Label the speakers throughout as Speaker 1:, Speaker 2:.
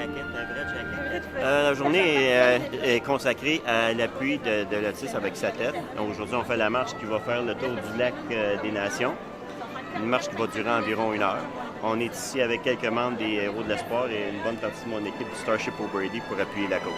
Speaker 1: jacket, un vrai jacket. La journée est consacrée à l'appui de l'autisme avec sa tête. Aujourd'hui, on fait la marche qui va faire le tour du lac des Nations. Une marche qui va durer environ 1 heure. On est ici avec quelques membres des Héros de l'Espoir et une bonne partie de mon équipe du Starship O'Brady pour appuyer la cause.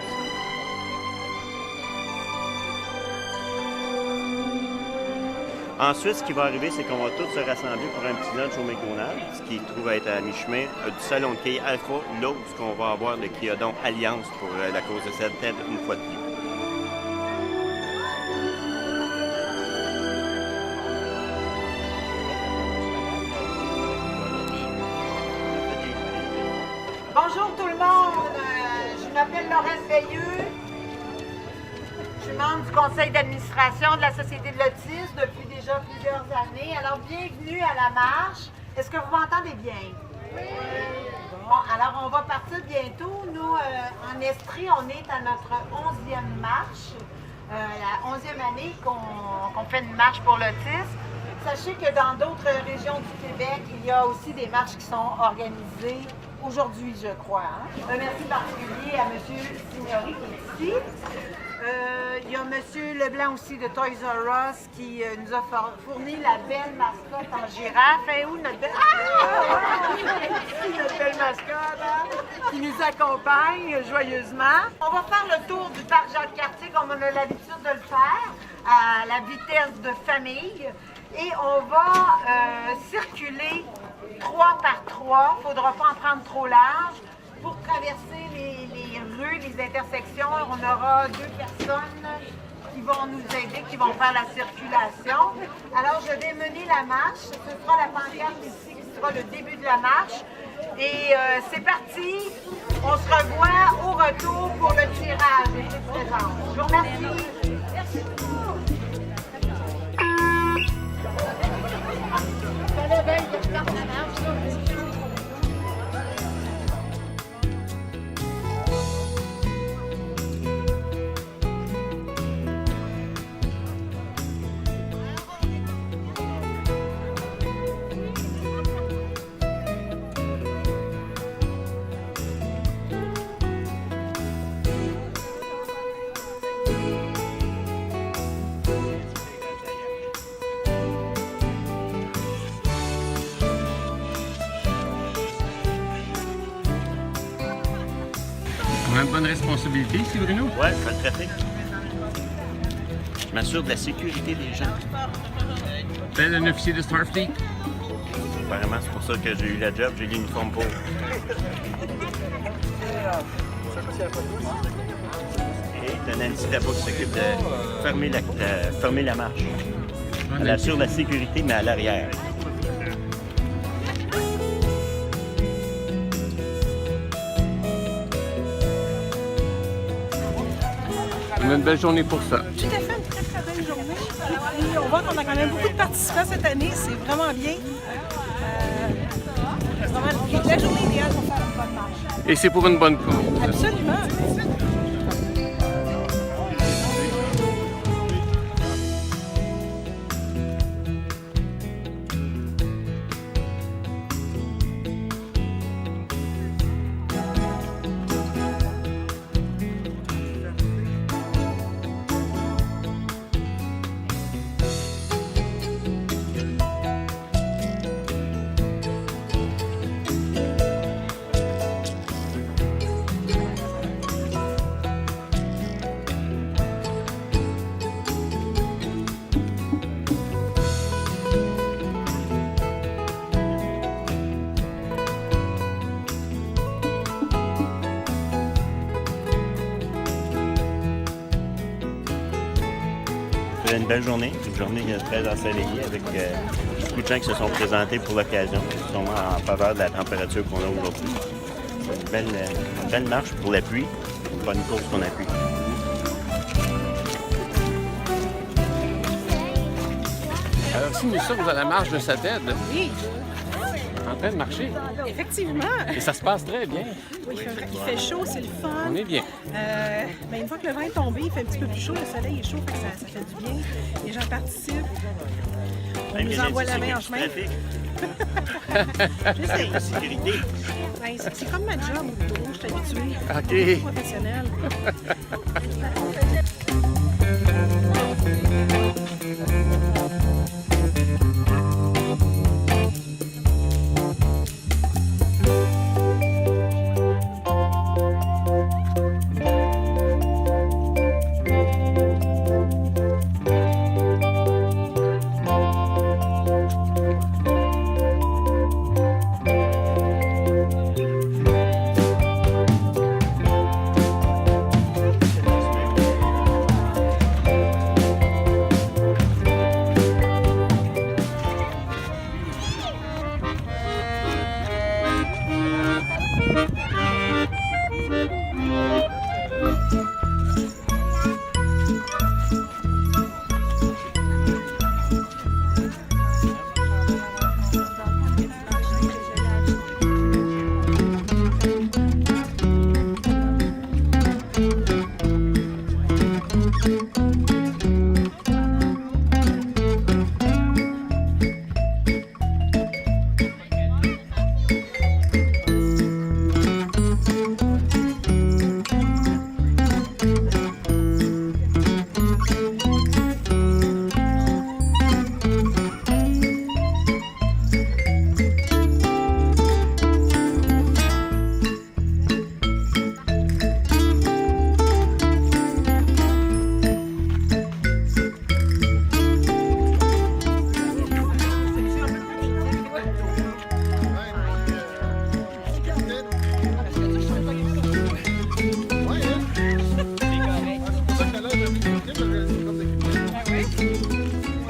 Speaker 1: Ensuite, ce qui va arriver, c'est qu'on va tous se rassembler pour un petit lunch au McDonald's, ce qui trouve à être à mi-chemin du salon de quai Alpha, là où on va avoir le Kiodon Alliance pour la cause de cette tête une fois de plus.
Speaker 2: Bonjour tout le monde, je m'appelle Laurence Veilleux. Je suis membre du conseil d'administration de la Société de l'autisme depuis déjà plusieurs années. Alors, bienvenue à la marche. Est-ce que vous m'entendez bien? Oui! Bon, alors on va partir bientôt. Nous, en Estrie, on est à notre 11e marche. La 11e année qu'on fait une marche pour l'autisme. Sachez que dans d'autres régions du Québec, il y a aussi des marches qui sont organisées aujourd'hui, je crois. Hein? Un merci particulier à M. Signori qui est ici. Il y a M. Leblanc aussi de Toys R Us qui nous a fourni la belle mascotte en girafe. Et où notre belle... notre belle mascotte hein? Qui nous accompagne joyeusement. On va faire le tour du parc Jacques-Cartier comme on a l'habitude de le faire, à la vitesse de famille. Et on va circuler 3 par 3. Il ne faudra pas en prendre trop large. Pour traverser les rues, les intersections, on aura 2 personnes qui vont nous aider, qui vont faire la circulation. Alors, je vais mener la marche. Ce sera la pancarte ici qui sera le début de la marche. Et c'est parti. On se revoit au retour pour le tirage des petites présences. Je vous remercie. Merci beaucoup.
Speaker 3: On a une bonne responsabilité ici, Bruno?
Speaker 1: Oui, je fais le trafic. Je m'assure de la sécurité des gens.
Speaker 3: Tel un officier de Starfleet?
Speaker 1: Apparemment, c'est pour ça que j'ai eu la job, j'ai l'uniforme pour. Et t'as Nancy là-bas qui s'occupe de fermer la marche. Elle assure la sécurité, mais à l'arrière.
Speaker 3: On a une belle journée pour ça.
Speaker 4: Tout à fait, une très très belle journée. Et puis, on voit qu'on a quand même beaucoup de participants cette année, c'est vraiment bien. C'est vraiment la journée idéale pour faire une bonne marche.
Speaker 3: Et c'est pour une bonne cause.
Speaker 4: Absolument.
Speaker 1: Une belle journée, une journée très ensoleillée avec beaucoup de gens qui se sont présentés pour l'occasion, sûrement en faveur de la température qu'on a aujourd'hui. C'est une belle marche pour l'appui, une bonne cause qu'on appuie.
Speaker 3: Alors si nous sommes à la marche de Sated,
Speaker 4: Oui,
Speaker 3: en train de marcher,
Speaker 4: effectivement.
Speaker 3: et ça se passe très bien.
Speaker 4: Oui, il fait chaud, c'est le fun.
Speaker 3: On est bien.
Speaker 4: Mais une fois que le vent est tombé, il fait un petit peu plus chaud, le soleil est chaud, fait que ça fait du bien. Les gens participent. On nous envoie la main en chemin.
Speaker 1: Je sais. La sécurité.
Speaker 4: Ben, c'est comme ma job au bureau, je suis habituée.
Speaker 3: OK.
Speaker 4: Professionnelle.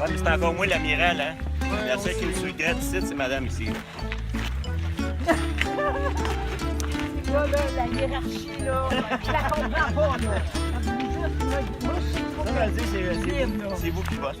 Speaker 1: Ouais, mais c'est encore moi l'amiral, hein? La seule qui me suit direct ici, c'est madame ici.
Speaker 2: Là, la hiérarchie, là, je la comprends pas, là. Moi, je suis trop
Speaker 1: C'est vous qui bossez.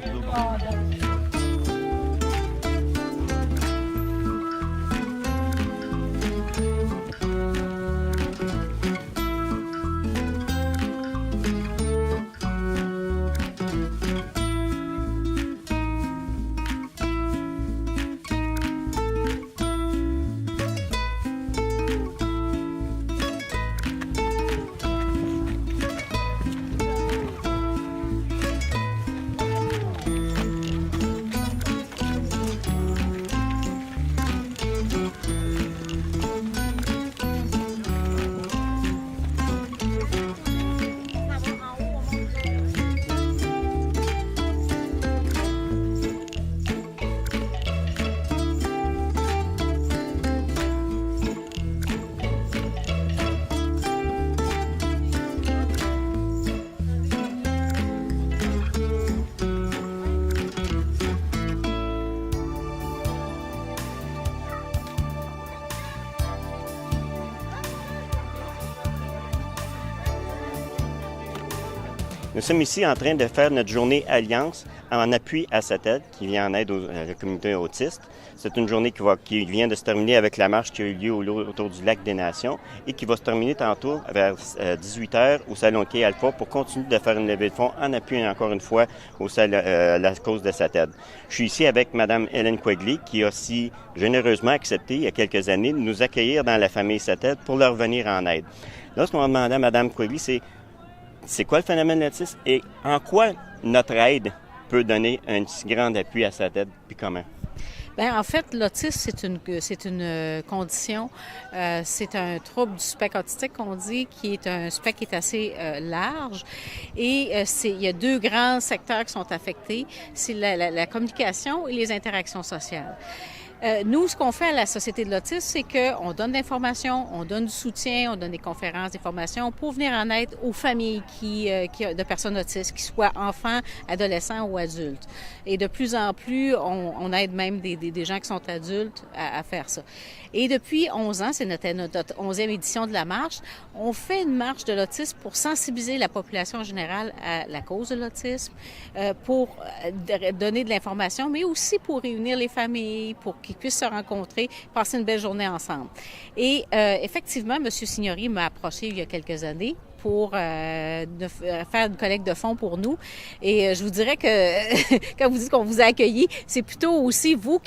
Speaker 1: Nous sommes ici en train de faire notre journée Alliance en appui à SATED, qui vient en aide à la communauté autiste. C'est une journée qui vient de se terminer avec la marche qui a eu lieu autour du Lac des Nations et qui va se terminer tantôt vers 18h au Salon Quai Alpha pour continuer de faire une levée de fonds en appui encore une fois à la cause de SATED. Je suis ici avec Mme Hélène Quigley qui a aussi généreusement accepté il y a quelques années de nous accueillir dans la famille SATED pour leur venir en aide. Là, ce qu'on va demander à Mme Quigley, c'est quoi le phénomène de l'autisme et en quoi notre aide peut donner un si grand appui à SATED, puis comment?
Speaker 5: Bien, en fait, l'autisme, c'est une condition, c'est un trouble du spectre autistique qu'on dit, qui est un spectre qui est assez large. Et il y a deux grands secteurs qui sont affectés, c'est la communication et les interactions sociales. Nous, ce qu'on fait à la Société de l'autisme, c'est qu'on donne de l'information, on donne du soutien, on donne des conférences, des formations pour venir en aide aux familles de personnes autistes, qu'ils soient enfants, adolescents ou adultes. Et de plus en plus, on aide même des gens qui sont adultes à faire ça. Et depuis 11 ans, c'est notre 11e édition de la marche, on fait une marche de l'autisme pour sensibiliser la population générale à la cause de l'autisme, pour donner de l'information, mais aussi pour réunir les familles, pour qu'ils puissent se rencontrer, passer une belle journée ensemble. Et effectivement, M. Signori m'a approché il y a quelques années pour faire une collecte de fonds pour nous. Et je vous dirais que quand vous dites qu'on vous a accueillis, c'est plutôt aussi vous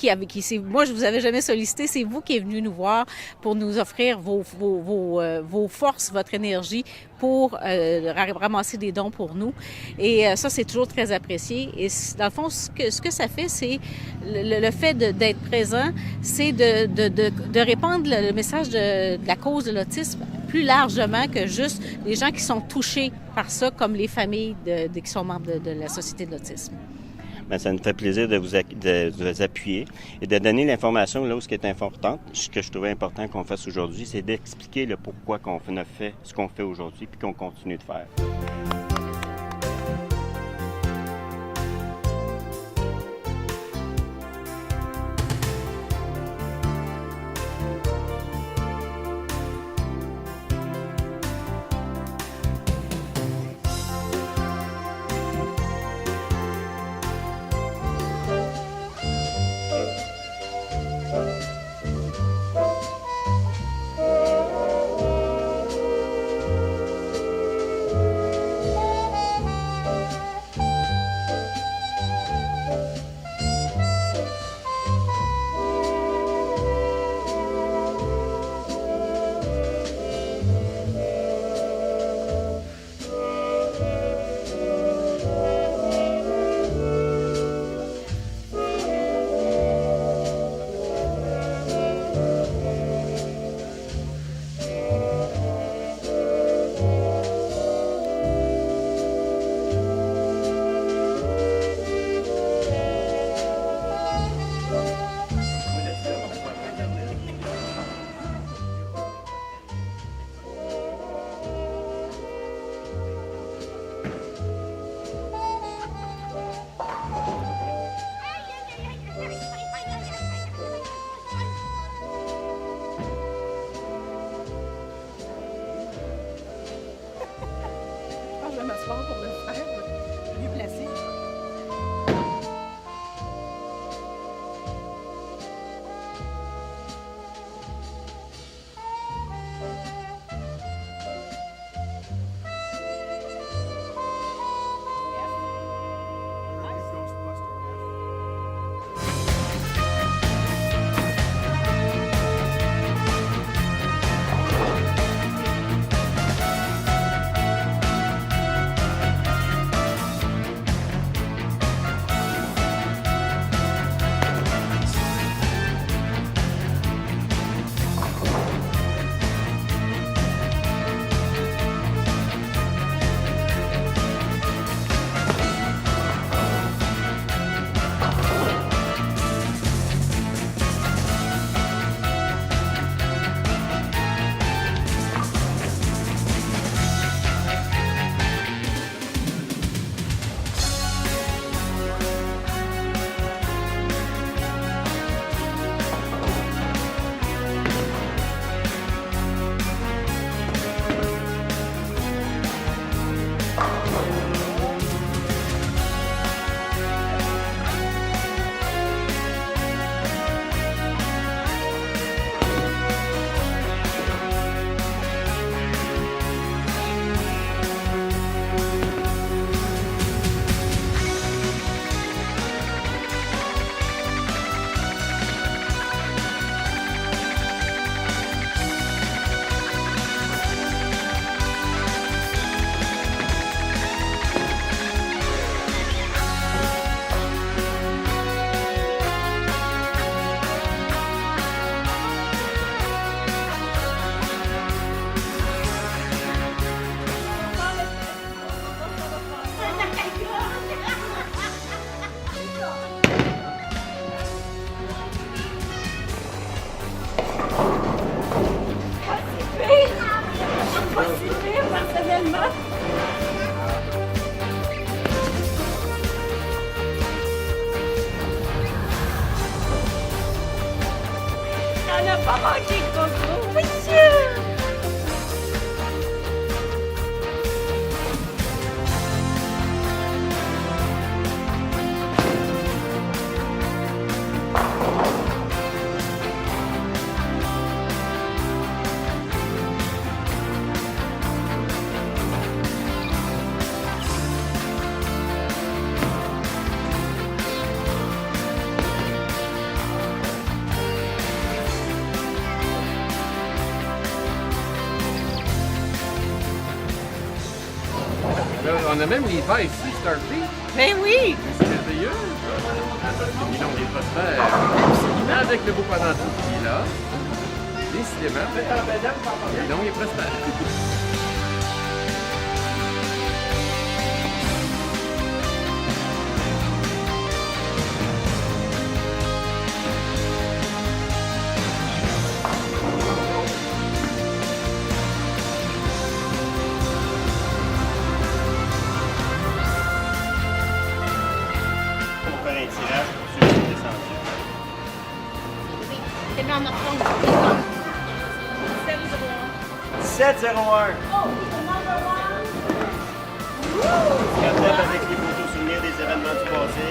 Speaker 5: moi je vous avais jamais sollicité, c'est vous qui êtes venu nous voir pour nous offrir vos forces, votre énergie pour ramasser des dons pour nous. Et ça, c'est toujours très apprécié. Et dans le fond, ce que ça fait, c'est le fait d'être présent, c'est de répandre le message de la cause de l'autisme plus largement que juste les gens qui sont touchés par ça, comme les familles qui sont membres de la Société de l'autisme.
Speaker 1: Bien, ça nous fait plaisir de vous appuyer et de donner l'information là où ce qui est important. Ce que je trouvais important qu'on fasse aujourd'hui, c'est d'expliquer le pourquoi qu'on a fait ce qu'on fait aujourd'hui puis qu'on continue de faire.
Speaker 4: Je vais m'asseoir pour le faire, mieux placé.
Speaker 2: pas manqué, Coco. Monsieur!
Speaker 3: Là, on a même les bas ici, Starfleet.
Speaker 5: Ben oui!
Speaker 3: C'est merveilleux. Ils ont des prospères. Avec le beau pendentif qui est là. Décidément. Et donc, il est prospère.
Speaker 1: Pour faire un tirage pour ceux qui sont descendus.
Speaker 5: C'est dans notre compte.
Speaker 1: 1701. Carte avec les photos souvenirs des événements du passé.